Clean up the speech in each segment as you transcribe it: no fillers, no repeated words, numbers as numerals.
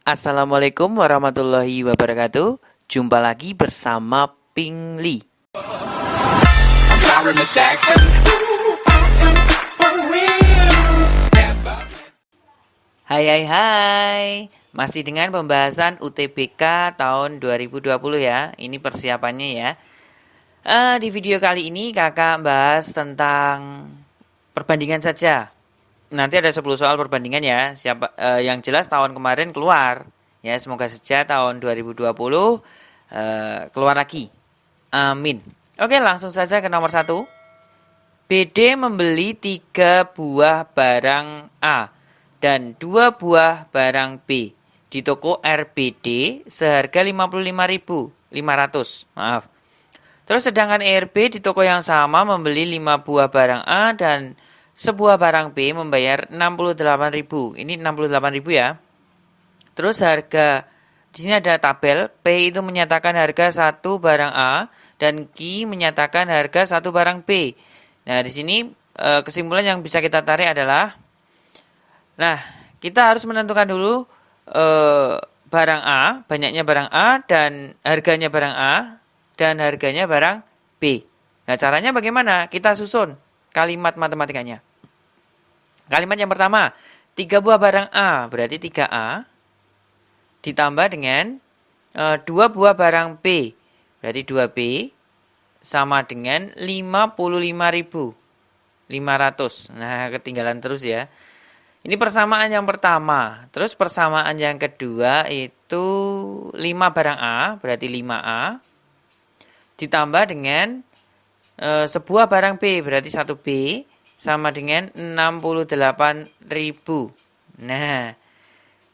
Assalamualaikum warahmatullahi wabarakatuh. Jumpa lagi bersama Ping Li. Hai. Masih dengan pembahasan UTBK tahun 2020 ya. Ini persiapannya ya. Di video kali ini kakak bahas tentang perbandingan saja. Nanti ada 10 soal perbandingan ya. Yang jelas tahun kemarin keluar. Ya, semoga saja tahun 2020 keluar lagi. Amin. Oke, langsung saja ke nomor 1. BD membeli 3 buah barang A dan 2 buah barang B di toko RBD seharga 55.500. Maaf. Terus sedangkan ERB di toko yang sama membeli 5 buah barang A dan sebuah barang B membayar 68.000. Ini 68.000 ya. Terus harga di sini ada tabel. P itu menyatakan harga satu barang A dan Q menyatakan harga satu barang B. Nah, di sini kesimpulan yang bisa kita tarik adalah, nah, kita harus menentukan dulu barang A, banyaknya barang A dan harganya barang A dan harganya barang B. Nah, caranya bagaimana? Kita susun kalimat matematikanya. Kalimat yang pertama, 3 buah barang A berarti 3A ditambah dengan 2 buah barang B berarti 2B sama dengan 55.500. Nah, ketinggalan terus ya. Ini persamaan yang pertama. Terus persamaan yang kedua itu 5 barang A berarti 5A ditambah dengan sebuah barang B berarti 1B sama dengan 68.000. Nah,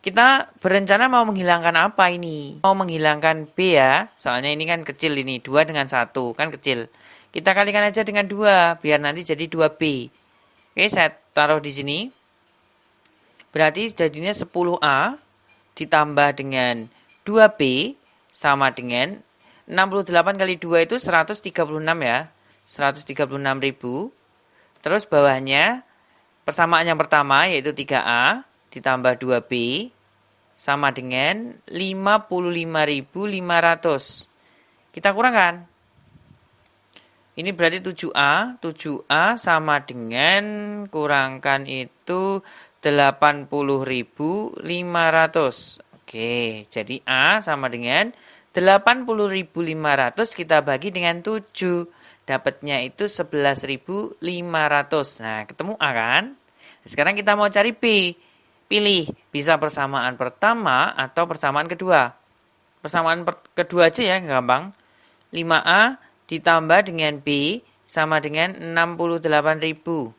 kita berencana mau menghilangkan apa ini? Mau menghilangkan B ya, soalnya ini kan kecil ini, 2 dengan 1 kan kecil. Kita kalikan aja dengan 2, biar nanti jadi 2B. Oke, saya taruh di sini. Berarti jadinya 10A ditambah dengan 2B sama dengan 68 kali 2 itu 136 ya. 136.000. Terus bawahnya persamaan yang pertama yaitu 3A ditambah 2B sama dengan 55.500. Kita kurangkan. Ini berarti 7A. 7A sama dengan kurangkan itu 80.500. Oke, jadi A sama dengan 80.500 kita bagi dengan 7. Dapatnya itu 11.500. Nah, ketemu A kan? Sekarang kita mau cari B. Pilih, bisa persamaan pertama atau persamaan kedua. Persamaan kedua aja ya, gampang. 5A ditambah dengan B sama dengan 68.000.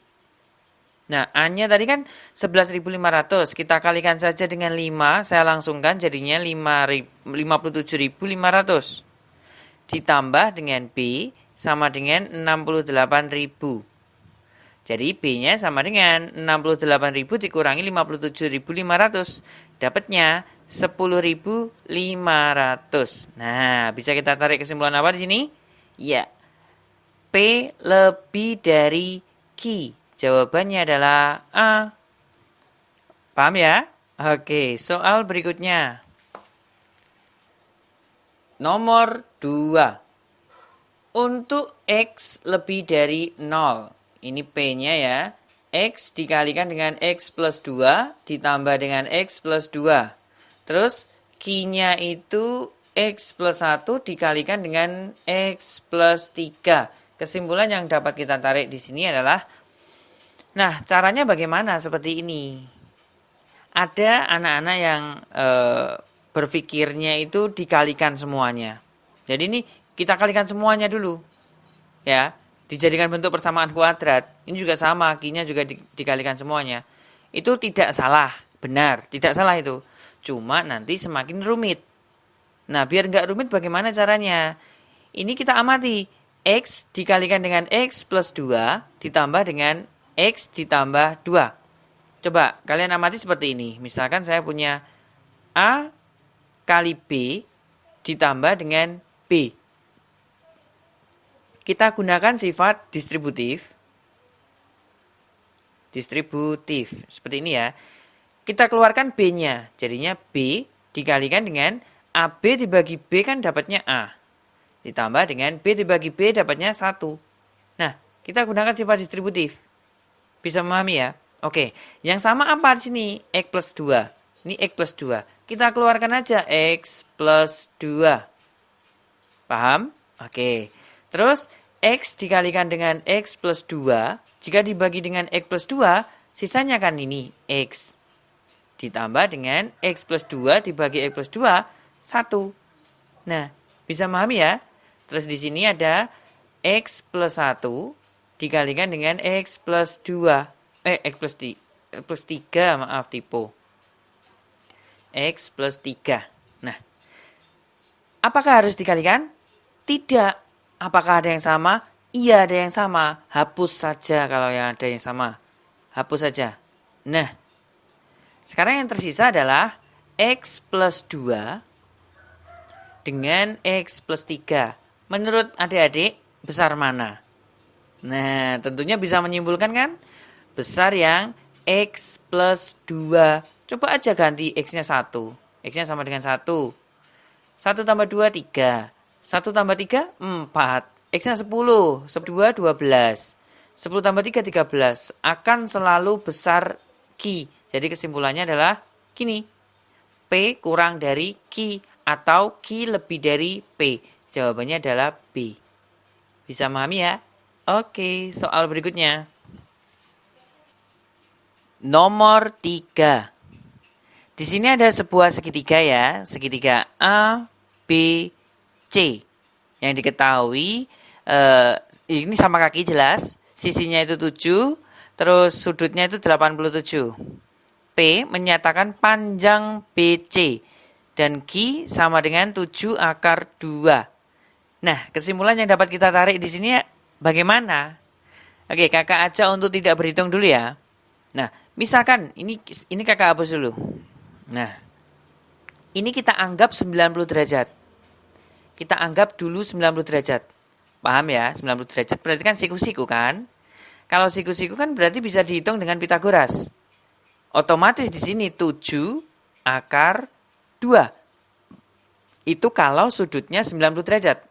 Nah, A-nya tadi kan 11.500. Kita kalikan saja dengan 5. Saya langsungkan jadinya 57.500. Ditambah dengan B sama dengan 68.000. Jadi B-nya sama dengan 68.000 dikurangi 57.500. Dapatnya 10.500. Nah, bisa kita tarik kesimpulan apa di sini? Ya, P lebih dari Q. Jawabannya adalah A. Paham ya? Oke, soal berikutnya. Nomor 2. Untuk X lebih dari 0. Ini P-nya ya. X dikalikan dengan X plus 2 ditambah dengan X plus 2. Terus Q-nya itu X plus 1 dikalikan dengan X plus 3. Kesimpulan yang dapat kita tarik di sini adalah, nah, caranya bagaimana seperti ini? Ada anak-anak yang berpikirnya itu dikalikan semuanya. Jadi ini kita kalikan semuanya dulu. Ya, dijadikan bentuk persamaan kuadrat. Ini juga sama, Q-nya juga dikalikan semuanya. Itu tidak salah, benar, tidak salah itu. Cuma nanti semakin rumit. Nah, biar nggak rumit bagaimana caranya? Ini kita amati. X dikalikan dengan X plus 2 ditambah dengan X ditambah 2. Coba kalian amati seperti ini. Misalkan saya punya A kali B ditambah dengan B. Kita gunakan sifat distributif. Seperti ini ya. Kita keluarkan B-nya. Jadinya B dikalikan dengan AB dibagi B kan dapatnya A. Ditambah dengan B dibagi B dapatnya 1. Nah, kita gunakan sifat distributif. Bisa memahami ya? Oke, yang sama apa di sini? X plus 2. Ini X plus 2. Kita keluarkan aja X plus 2. Paham? Oke. Terus, X dikalikan dengan X plus 2. Jika dibagi dengan X plus 2, sisanya kan ini, X. Ditambah dengan X plus 2 dibagi X plus 2, 1. Nah, bisa memahami ya? Terus di sini ada X plus 1 dikalikan dengan X plus 2. X plus 3, maaf tipe. X plus 3. Nah, apakah harus dikalikan? Tidak. Apakah ada yang sama? Iya, ada yang sama. Hapus saja kalau yang ada yang sama. Hapus saja. Nah, sekarang yang tersisa adalah X plus 2 dengan X plus 3. Menurut adik-adik, besar mana? Nah, tentunya bisa menyimpulkan kan? Besar yang X plus 2. Coba aja ganti X-nya 1. X-nya sama dengan 1. 1 tambah 2, 3. 1 tambah 3, 4. X-nya 10. 2, 12. 10 tambah 3, 13. Akan selalu besar Q. Jadi kesimpulannya adalah gini. P kurang dari Q. Atau Q lebih dari P. Jawabannya adalah B. Bisa memahami ya? Oke, soal berikutnya. Nomor 3. Di sini ada sebuah segitiga ya. Segitiga A, B, C. Yang diketahui, ini sama kaki jelas. Sisinya itu 7, terus sudutnya itu 87. P menyatakan panjang BC. Dan Q sama dengan 7 akar 2. Nah, kesimpulan yang dapat kita tarik di sini bagaimana? Oke, kakak aja untuk tidak berhitung dulu ya. Nah, misalkan ini kakak hapus dulu. Nah, ini kita anggap 90 derajat. Kita anggap dulu 90 derajat. Paham ya? 90 derajat berarti kan siku-siku kan? Kalau siku-siku kan berarti bisa dihitung dengan Pitagoras. Otomatis di sini 7 akar 2. Itu kalau sudutnya 90 derajat.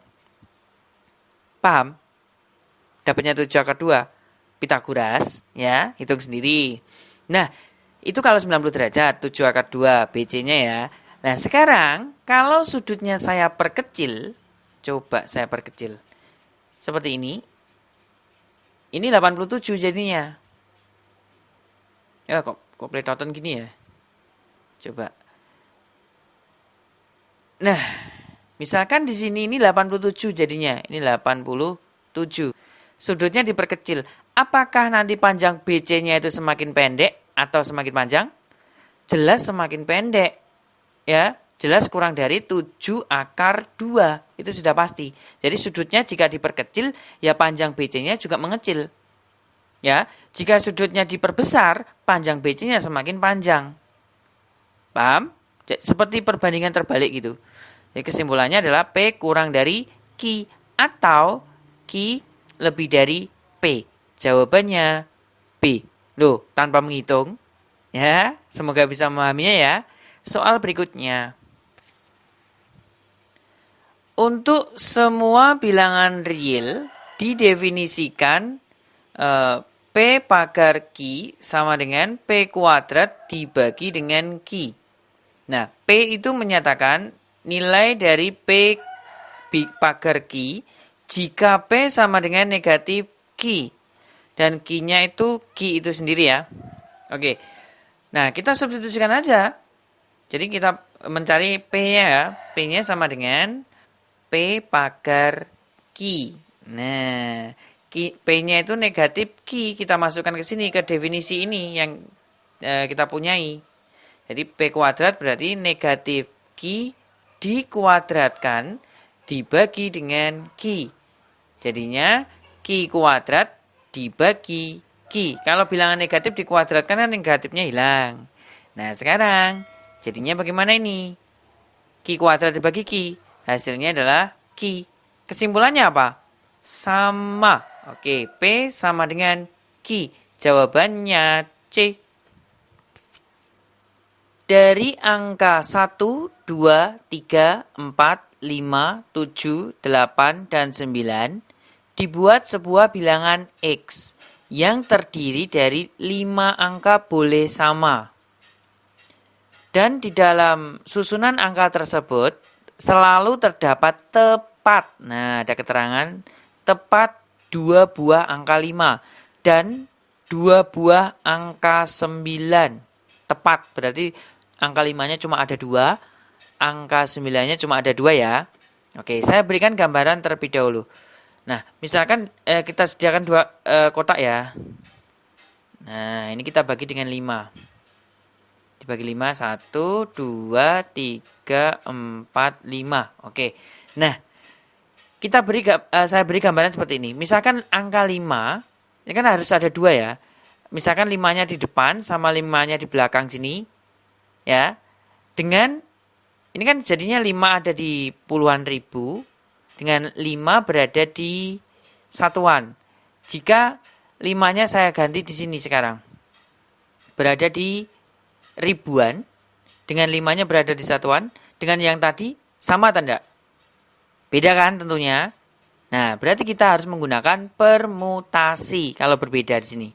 Paham? Dapatnya 7 akar 2. Pitagoras, ya, hitung sendiri. Nah, itu kalau 90 derajat, 7 akar 2, BC-nya ya. Nah, sekarang, kalau sudutnya saya perkecil, coba saya perkecil. Seperti ini. Ini 87 jadinya. Ya, kok pletoton gini ya? Coba. Nah, misalkan di sini ini 87 jadinya. Ini 87. Sudutnya diperkecil. Apakah nanti panjang BC-nya itu semakin pendek atau semakin panjang? Jelas semakin pendek. Ya, jelas kurang dari 7 akar 2. Itu sudah pasti. Jadi sudutnya jika diperkecil, ya panjang BC-nya juga mengecil. Ya, jika sudutnya diperbesar, panjang BC-nya semakin panjang. Paham? Seperti perbandingan terbalik gitu. Jadi kesimpulannya adalah P kurang dari Q atau Q lebih dari P. Jawabannya B. Loh, tanpa menghitung. Ya, semoga bisa memahaminya ya. Soal berikutnya. Untuk semua bilangan real didefinisikan P pagar Q sama dengan P kuadrat dibagi dengan Q. Nah, P itu menyatakan nilai dari P pagar Q jika P sama dengan negatif Q. Dan Q-nya itu Q itu sendiri ya. Oke. Nah, kita substitusikan aja. Jadi kita mencari P-nya ya. P-nya sama dengan P pagar Q. Nah, P-nya itu negatif Q. Kita masukkan ke sini, ke definisi ini yang kita punyai. Jadi P kuadrat berarti negatif Q dikuadratkan dibagi dengan Q. Jadinya Q kuadrat dibagi Q. Kalau bilangan negatif dikuadratkan kan negatifnya hilang. Nah, sekarang jadinya bagaimana ini? Q kuadrat dibagi Q. Hasilnya adalah Q. Kesimpulannya apa? Sama. Oke, P sama dengan Q. Jawabannya C. Dari angka 1, 2, 3, 4, 5, 7, 8, dan 9 dibuat sebuah bilangan X yang terdiri dari 5 angka boleh sama. Dan di dalam susunan angka tersebut selalu terdapat tepat. Nah, ada keterangan tepat 2 buah angka 5 dan 2 buah angka 9. Tepat, berarti angka 5-nya cuma ada 2, angka 9-nya cuma ada 2 ya. Oke, saya berikan gambaran terlebih dahulu. Nah, misalkan kita sediakan 2 kotak ya. Nah, ini kita bagi dengan 5. Dibagi 5, 1, 2, 3, 4, 5. Oke. Nah, saya beri gambaran seperti ini. Misalkan angka 5, ini kan harus ada 2 ya. Misalkan 5-nya di depan sama 5-nya di belakang sini. Ya. Dengan, ini kan jadinya 5 ada di puluhan ribu. Dengan 5 berada di satuan. Jika 5-nya saya ganti di sini sekarang. Berada di ribuan, dengan 5-nya berada di satuan, dengan yang tadi sama tanda. Beda kan tentunya. Nah, berarti kita harus menggunakan permutasi kalau berbeda di sini.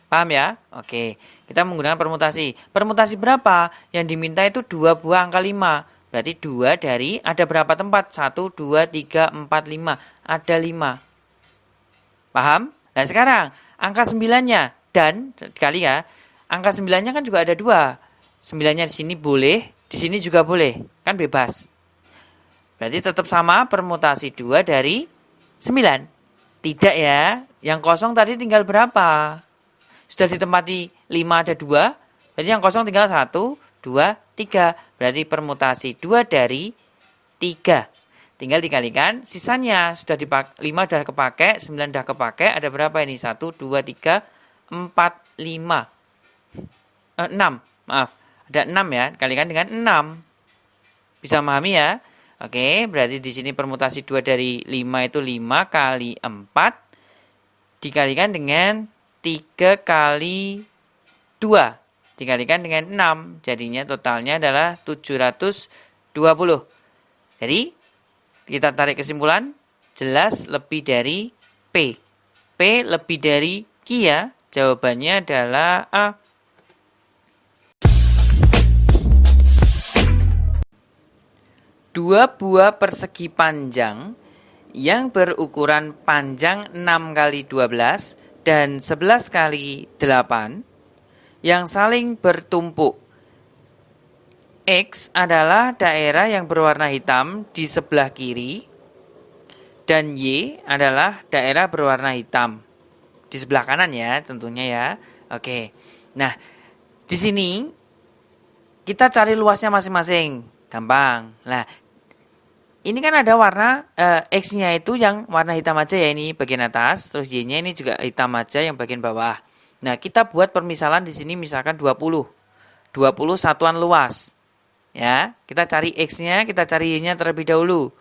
Paham ya? Oke, kita menggunakan permutasi. Permutasi berapa? Yang diminta itu 2 buah angka 5. Berarti 2 dari ada berapa tempat? 1, 2, 3, 4, 5. Ada 5. Paham? Nah, sekarang angka 9-nya dan kali ya. Angka 9-nya kan juga ada 2. 9-nya di sini boleh, di sini juga boleh. Kan bebas. Berarti tetap sama permutasi 2 dari 9. Tidak ya. Yang kosong tadi tinggal berapa? Sudah ditempati 5 ada 2. Berarti yang kosong tinggal 1, 2, 3. Berarti permutasi 2 dari 3. Tinggal dikalikan sisanya. 5 sudah kepake, 9 sudah kepake. Ada berapa ini? 1, 2, 3, 4, 5. 6, maaf. Ada 6 ya, kalikan dengan 6. Bisa memahami ya? Oke, berarti di sini permutasi 2 dari 5 itu 5 kali 4 dikalikan dengan 3 kali 2 dikalikan dengan 6. Jadinya totalnya adalah 720. Jadi, kita tarik kesimpulan, jelas lebih dari P. P lebih dari Q ya. Jawabannya adalah A. Dua buah persegi panjang yang berukuran panjang 6 kali 12 dan 11 kali 8 yang saling bertumpuk. X adalah daerah yang berwarna hitam di sebelah kiri dan Y adalah daerah berwarna hitam di sebelah kanan ya tentunya ya. Oke. Nah, di sini kita cari luasnya masing-masing. Gampang. Nah, ini kan ada warna X-nya itu yang warna hitam aja ya, ini bagian atas, terus Y-nya ini juga hitam aja yang bagian bawah. Nah, kita buat permisalan di sini misalkan 20. 20 satuan luas. Ya, kita cari X-nya, kita cari Y-nya terlebih dahulu.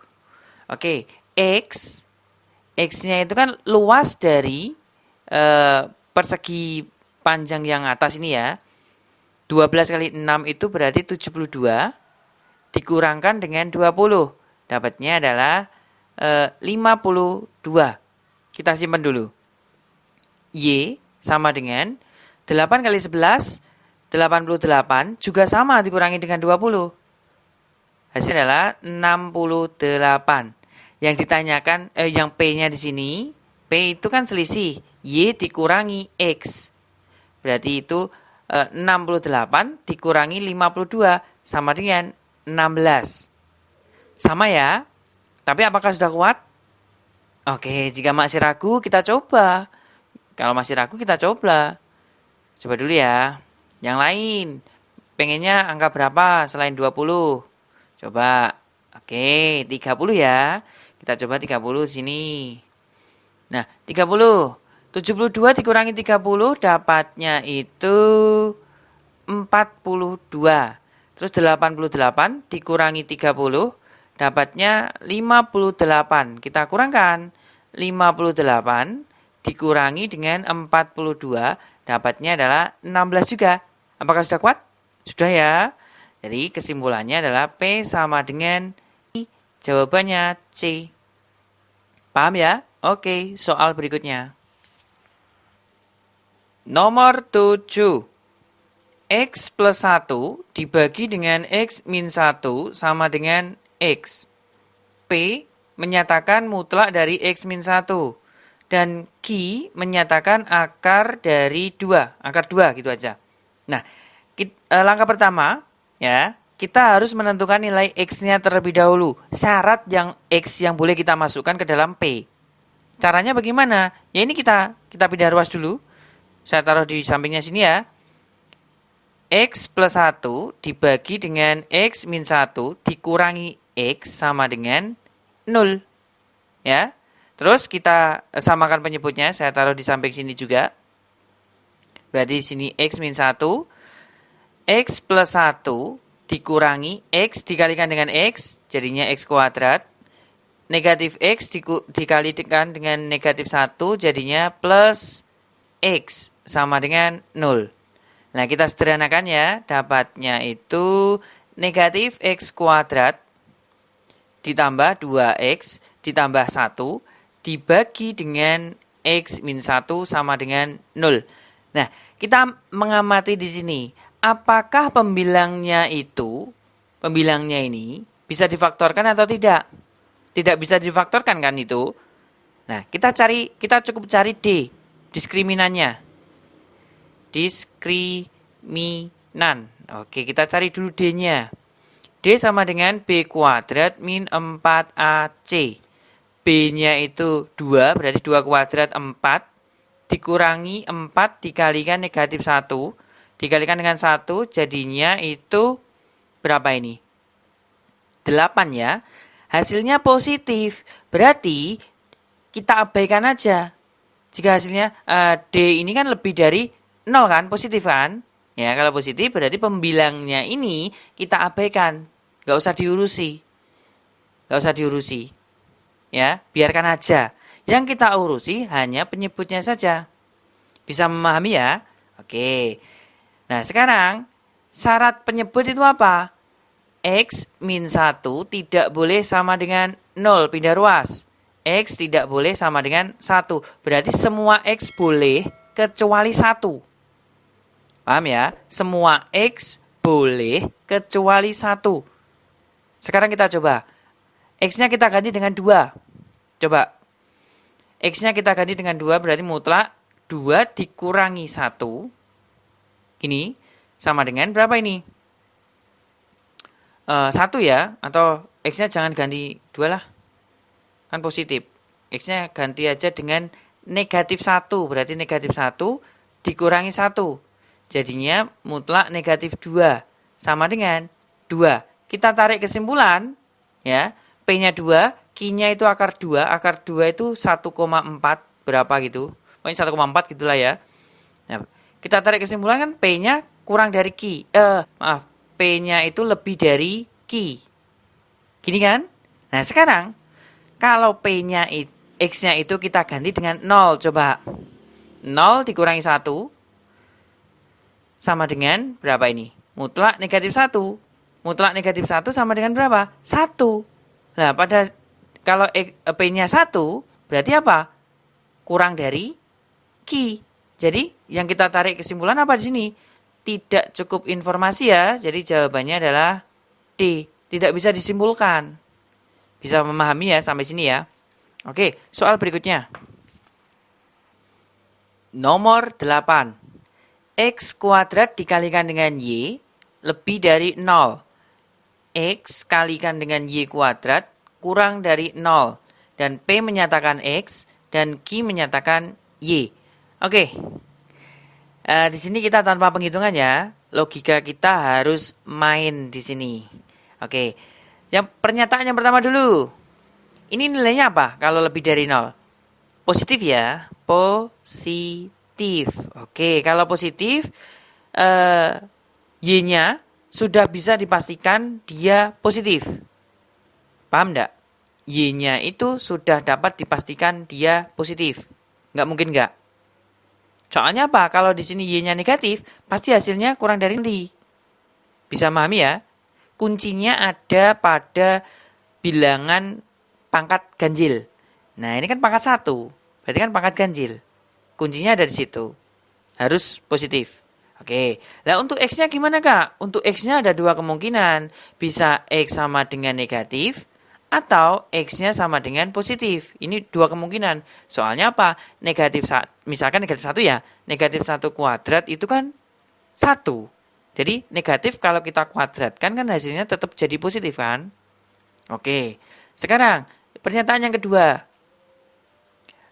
Oke, X-nya itu kan luas dari persegi panjang yang atas ini ya. 12 kali 6 itu berarti 72 dikurangkan dengan 20. Dapatnya adalah 52. Kita simpan dulu. Y sama dengan 8 kali 11, 88. Juga sama dikurangi dengan 20. Hasilnya adalah 68. Yang ditanyakan, yang P-nya di sini, P itu kan selisih. Y dikurangi X. Berarti itu 68 dikurangi 52 sama dengan 16. Sama ya. Tapi apakah sudah kuat? Oke, jika masih ragu kita coba. Kalau masih ragu kita coba. Coba dulu ya. Yang lain. Pengennya angka berapa selain 20? Coba. Oke, 30 ya. Kita coba 30 sini. Nah, 30. 72 dikurangi 30 dapatnya itu 42. Terus 88 dikurangi 30 dapatnya 58. Kita kurangkan. 58 dikurangi dengan 42 dapatnya adalah 16 juga. Apakah sudah kuat? Sudah ya? Jadi kesimpulannya adalah P sama dengan I. Jawabannya C. Paham ya? Oke, soal berikutnya. Nomor 7. X plus 1 dibagi dengan X min 1 sama dengan X. P menyatakan mutlak dari X min 1. Dan Q menyatakan akar dari 2. Akar 2 gitu aja. Nah, langkah pertama, ya, kita harus menentukan nilai X-nya terlebih dahulu. Syarat yang X yang boleh kita masukkan ke dalam P. Caranya bagaimana? Ya ini kita pindah ruas dulu. Saya taruh di sampingnya sini ya. X plus 1 dibagi dengan X min 1 dikurangi X sama dengan 0. Ya. Terus kita samakan penyebutnya. Saya taruh di samping sini juga. Berarti di sini X min 1. X plus 1 dikurangi X dikalikan dengan X. Jadinya X kuadrat. Negatif X dikalikan dengan negatif 1. Jadinya plus X sama dengan 0. Nah, kita sederhanakan ya. Dapatnya itu negatif X kuadrat ditambah 2X ditambah 1 dibagi dengan X min 1 sama dengan 0. Nah, kita mengamati di sini. Apakah pembilangnya ini bisa difaktorkan atau tidak? Tidak bisa difaktorkan kan itu? Nah, kita cukup cari D. Diskriminannya. Diskriminan. Oke, kita cari dulu D-nya. D sama dengan B kuadrat min 4AC. B-nya itu 2, berarti 2 kuadrat 4. Dikurangi 4 dikalikan negatif 1. Dikalikan dengan 1, jadinya itu berapa ini? 8 ya. Hasilnya positif. Berarti kita abaikan aja. Jika hasilnya D ini kan lebih dari 0 kan, positif kan? Ya, kalau positif berarti pembilangnya ini kita abaikan. Gak usah diurusi. Ya, biarkan aja. Yang kita urusi hanya penyebutnya saja. Bisa memahami ya? Oke. Nah, sekarang syarat penyebut itu apa? X min 1 tidak boleh sama dengan 0, pindah ruas. X tidak boleh sama dengan 1. Berarti semua X boleh kecuali 1. Paham ya? Semua X boleh kecuali 1. Sekarang kita coba. X-nya kita ganti dengan 2. Coba. X-nya kita ganti dengan 2 berarti mutlak 2 dikurangi 1. Gini. Sama dengan berapa ini? 1 ya, atau X-nya jangan ganti 2 lah. Kan positif. X-nya ganti aja dengan negatif 1. Berarti negatif 1 dikurangi 1. Jadinya mutlak negatif 2. Sama dengan 2. Kita tarik kesimpulan. Ya, P-nya 2. Q-nya itu akar 2. Akar 2 itu 1,4. Berapa gitu. Pokoknya 1,4 gitulah ya. Nah, kita tarik kesimpulan kan P-nya kurang dari Q. P-nya itu lebih dari Q. Gini kan? Nah, sekarang kalau P-nya X-nya itu kita ganti dengan 0. Coba. 0 dikurangi 1 sama dengan berapa ini? Mutlak negatif 1. Mutlak negatif 1 sama dengan berapa? 1. Nah, kalau P-nya 1, berarti apa? Kurang dari Q. Jadi, yang kita tarik kesimpulan apa di sini? Tidak cukup informasi ya, jadi jawabannya adalah D. Tidak bisa disimpulkan. Bisa memahami ya sampai sini ya. Oke, soal berikutnya. Nomor 8. X kuadrat dikalikan dengan Y lebih dari 0. X kalikan dengan Y kuadrat kurang dari 0. Dan P menyatakan X dan Q menyatakan Y. Oke. Di sini kita tanpa penghitungan ya. Logika kita harus main di sini. Oke. Pernyataan yang pertama dulu. Ini nilainya apa kalau lebih dari 0? Positif ya. Positif. Oke, kalau positif Y-nya sudah bisa dipastikan dia positif. Paham enggak? Y-nya itu sudah dapat dipastikan dia positif. Nggak mungkin nggak. Soalnya apa? Kalau di sini Y-nya negatif, pasti hasilnya kurang dari 0. Bisa memahami ya? Kuncinya ada pada bilangan pangkat ganjil. Nah, ini kan pangkat 1. Berarti kan pangkat ganjil. Kuncinya ada di situ. Harus positif. Oke. Nah, untuk X-nya gimana, Kak? Untuk X-nya ada 2 kemungkinan. Bisa X sama dengan negatif atau X-nya sama dengan positif. Ini 2 kemungkinan. Soalnya apa? Misalkan negatif 1 ya. Negatif 1 kuadrat itu kan 1. Jadi negatif kalau kita kuadratkan kan hasilnya tetap jadi positif kan? Oke. Sekarang pernyataan yang kedua.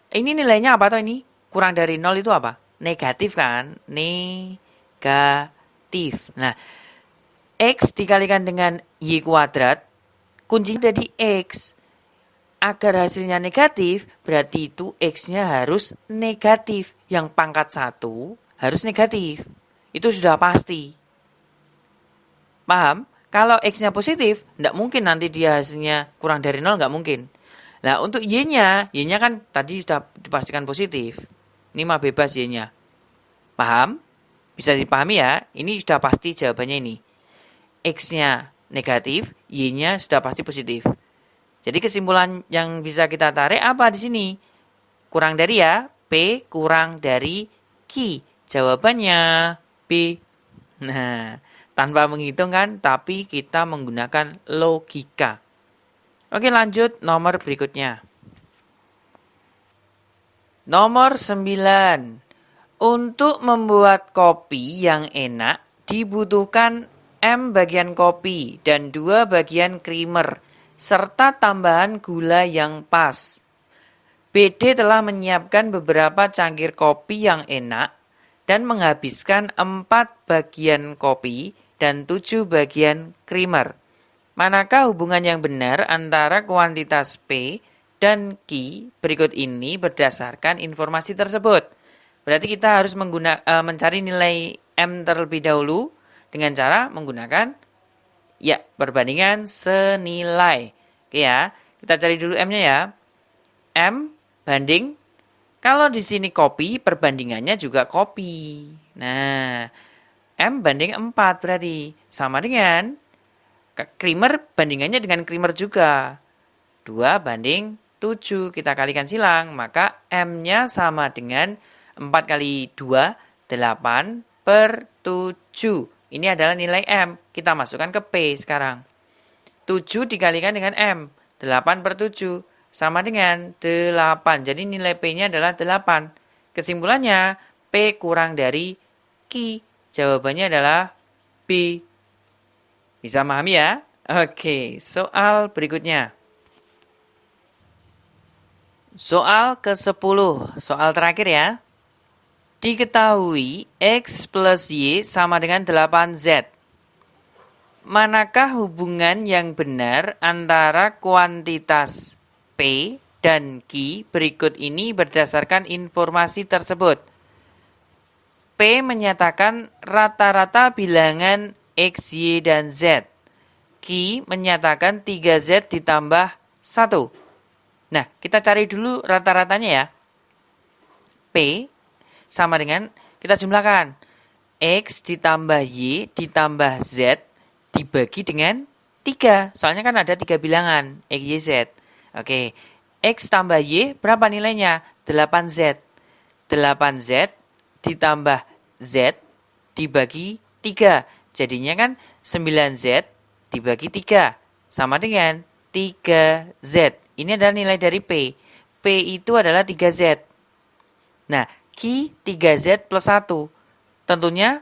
Ini nilainya apa toh ini? Kurang dari 0 itu apa? Negatif kan? Negatif. Nah, X dikalikan dengan Y kuadrat, kuncinya ada di X. Agar hasilnya negatif, berarti itu X-nya harus negatif. Yang pangkat 1 harus negatif. Itu sudah pasti. Paham? Kalau X-nya positif, tidak mungkin nanti dia hasilnya kurang dari 0, nggak mungkin. Nah, untuk Y-nya kan tadi sudah dipastikan positif. Ini mah bebas Y-nya. Paham? Bisa dipahami ya? Ini sudah pasti jawabannya ini. X-nya negatif, Y-nya sudah pasti positif. Jadi kesimpulan yang bisa kita tarik apa di sini? Kurang dari ya, P kurang dari Q. Jawabannya B. Nah, tanpa menghitung kan, tapi kita menggunakan logika. Oke, lanjut nomor berikutnya. Nomor 9. Untuk membuat kopi yang enak, dibutuhkan M bagian kopi dan 2 bagian creamer, serta tambahan gula yang pas. BD telah menyiapkan beberapa cangkir kopi yang enak dan menghabiskan 4 bagian kopi dan 7 bagian creamer. Manakah hubungan yang benar antara kuantitas P dan Q berikut ini berdasarkan informasi tersebut? Berarti kita harus mencari nilai M terlebih dahulu dengan cara menggunakan perbandingan senilai. Oke ya, kita cari dulu M-nya ya. M banding, kalau di sini kopi, perbandingannya juga kopi. Nah, M banding 4 berarti sama dengan creamer, bandingannya dengan creamer juga. 2 banding 7, kita kalikan silang, maka M-nya sama dengan 4 kali 2, 8 per 7. Ini adalah nilai M. Kita masukkan ke P sekarang. 7 dikalikan dengan M. 8 per 7 sama dengan 8. Jadi nilai P-nya adalah 8. Kesimpulannya, P kurang dari Q. Jawabannya adalah B. Bisa memahami ya? Oke, soal berikutnya. Soal ke-10. Soal terakhir ya. Diketahui X plus Y sama dengan 8Z. Manakah hubungan yang benar antara kuantitas P dan Q berikut ini berdasarkan informasi tersebut? P menyatakan rata-rata bilangan X, Y, dan Z. Q menyatakan 3Z ditambah 1. Nah, kita cari dulu rata-ratanya ya. P sama dengan, kita jumlahkan. X ditambah Y ditambah Z dibagi dengan 3. Soalnya kan ada 3 bilangan, X, Y, Z. Oke, X tambah Y berapa nilainya? 8Z. 8Z ditambah Z dibagi 3. Jadinya kan 9Z dibagi 3. Sama dengan 3Z. Ini adalah nilai dari P. P itu adalah 3Z. Nah, Q 3Z plus 1. Tentunya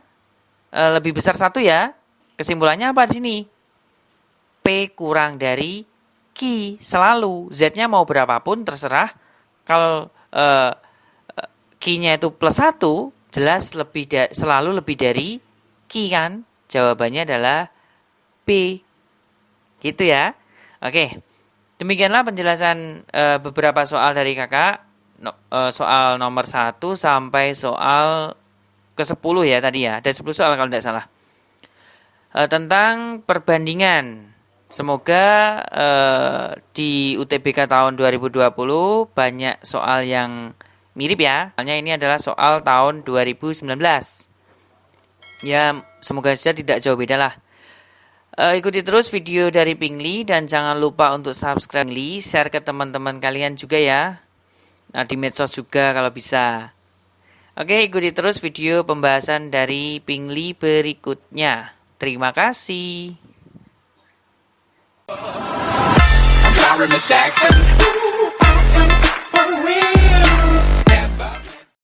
lebih besar 1 ya. Kesimpulannya apa di sini? P kurang dari Q selalu. Z-nya mau berapapun terserah. Kalau Q-nya itu plus 1, jelas selalu lebih dari Q kan? Jawabannya adalah B. Gitu ya. Oke. Demikianlah penjelasan beberapa soal dari kakak. Soal nomor 1 sampai soal ke-10 ya tadi ya. Ada 10 soal kalau tidak salah. Tentang perbandingan. Semoga di UTBK tahun 2020 banyak soal yang mirip ya. Soalnya ini adalah soal tahun 2019. Ya, semoga saja tidak jauh beda lah. Ikuti terus video dari Pingli dan jangan lupa untuk subscribe Pingli, share ke teman-teman kalian juga ya. Nah, di medsos juga kalau bisa. Oke, ikuti terus video pembahasan dari Pingli berikutnya. Terima kasih.